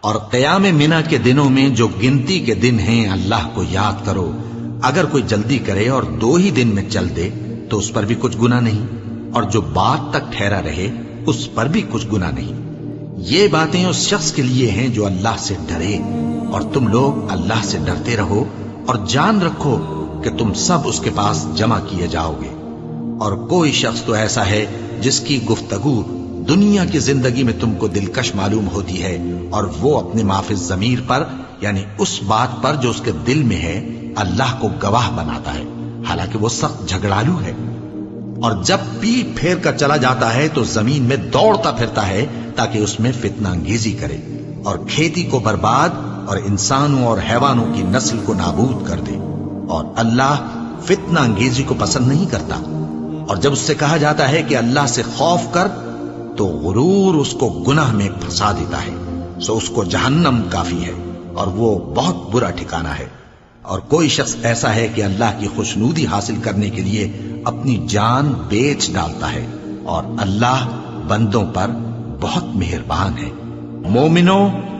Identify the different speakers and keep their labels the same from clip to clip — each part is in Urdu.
Speaker 1: اور قیام منا کے دنوں میں جو گنتی کے دن ہیں اللہ کو یاد کرو. اگر کوئی جلدی کرے اور 2 ہی دن میں چل دے تو اس پر بھی کچھ گناہ نہیں، اور جو بات تک ٹھہرا رہے اس پر بھی کچھ گناہ نہیں. یہ باتیں اس شخص کے لیے ہیں جو اللہ سے ڈرے، اور تم لوگ اللہ سے ڈرتے رہو اور جان رکھو کہ تم سب اس کے پاس جمع کیے جاؤ گے. اور کوئی شخص تو ایسا ہے جس کی گفتگو دنیا کی زندگی میں تم کو دلکش معلوم ہوتی ہے، اور وہ اپنے معافی ضمیر پر یعنی اس بات پر جو اس کے دل میں ہے اللہ کو گواہ بناتا ہے، حالانکہ وہ سخت جھگڑالو ہے. اور جب پیٹ پھیر کر چلا جاتا ہے تو زمین میں دوڑتا پھرتا ہے تاکہ اس میں فتنہ انگیزی کرے اور کھیتی کو برباد اور انسانوں اور حیوانوں کی نسل کو نابود کر دے. اور اللہ فتنہ انگیزی کو پسند نہیں کرتا. اور جب اس سے کہا جاتا ہے کہ اللہ سے خوف کر تو غرور اس کو گناہ میں پھنسا دیتا ہے، سو اس کو جہنم کافی ہے اور وہ بہت برا ٹھکانہ ہے. اور کوئی شخص ایسا ہے کہ اللہ کی خوشنودی حاصل کرنے کے لیے اپنی جان بیچ ڈالتا ہے، اور اللہ بندوں پر بہت مہربان ہے. مومنو،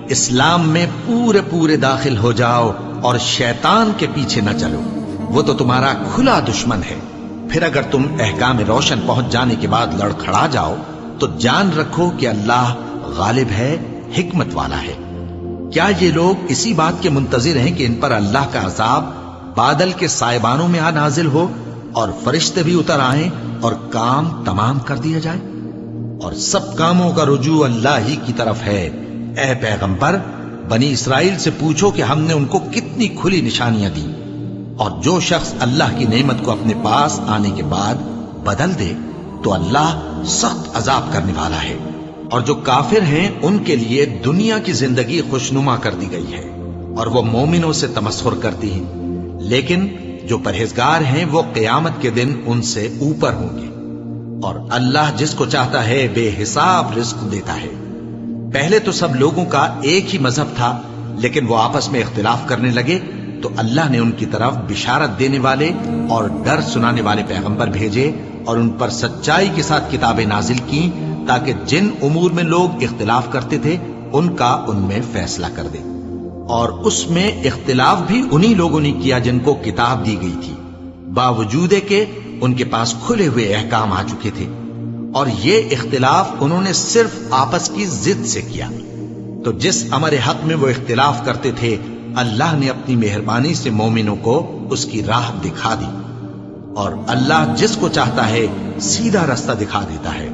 Speaker 1: اسلام میں پورے داخل ہو جاؤ اور شیطان کے پیچھے نہ چلو، وہ تو تمہارا کھلا دشمن ہے. پھر اگر تم احکام روشن پہنچ جانے کے بعد لڑکھڑا جاؤ تو جان رکھو کہ اللہ غالب ہے، حکمت والا ہے. کیا یہ لوگ اسی بات کے منتظر ہیں کہ ان پر اللہ کا عذاب بادل کے سائبانوں میں نازل ہو اور فرشتے بھی اتر آئیں اور کام تمام کر دیا جائے؟ اور سب کاموں کا رجوع اللہ ہی کی طرف ہے. اے پیغمبر، بنی اسرائیل سے پوچھو کہ ہم نے ان کو کتنی کھلی نشانیاں دی. اور جو شخص اللہ کی نعمت کو اپنے پاس آنے کے بعد بدل دے تو اللہ سخت عذاب کرنے والا ہے. اور جو کافر ہیں ان کے لیے دنیا کی زندگی خوشنما کر دی گئی ہے اور وہ مومنوں سے تمسخر کرتی ہیں، لیکن جو پرہیزگار ہیں وہ قیامت کے دن ان سے اوپر ہوں گے. اور اللہ جس کو چاہتا ہے بے حساب رزق دیتا ہے. پہلے تو سب لوگوں کا ایک ہی مذہب تھا، لیکن وہ آپس میں اختلاف کرنے لگے تو اللہ نے ان کی طرف بشارت دینے والے اور ڈر سنانے والے پیغمبر بھیجے اور ان پر سچائی کے ساتھ کتابیں نازل کی تاکہ جن امور میں لوگ اختلاف کرتے تھے ان کا ان میں فیصلہ کر دے. اور اس میں اختلاف بھی انہی لوگوں نے کیا جن کو کتاب دی گئی تھی، باوجود کہ ان کے پاس کھلے ہوئے احکام آ چکے تھے. اور یہ اختلاف انہوں نے صرف آپس کی ضد سے کیا. تو جس امر حق میں وہ اختلاف کرتے تھے اللہ نے اپنی مہربانی سے مومنوں کو اس کی راہ دکھا دی. اور اللہ جس کو چاہتا ہے سیدھا راستہ دکھا دیتا ہے.